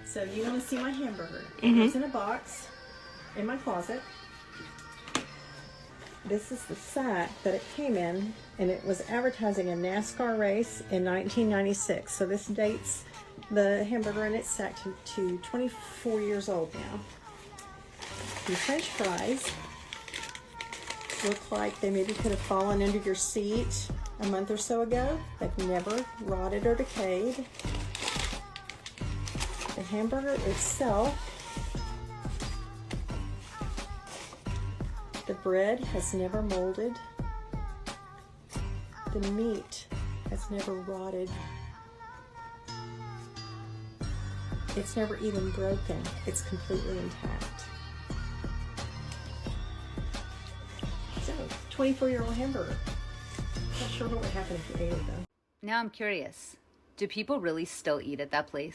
So you want to see my hamburger. It's in a box in my closet. This is the sack that it came in, and it was advertising a NASCAR race in 1996. So this dates the hamburger in its sack to 24 years old now. The French fries look like they maybe could have fallen under your seat a month or so ago. They've never rotted or decayed. The hamburger itself, the bread has never molded. The meat has never rotted. It's never even broken. It's completely intact. So, 24-year-old hamburger. Not sure what would happen if you ate it though. Now I'm curious. Do people really still eat at that place?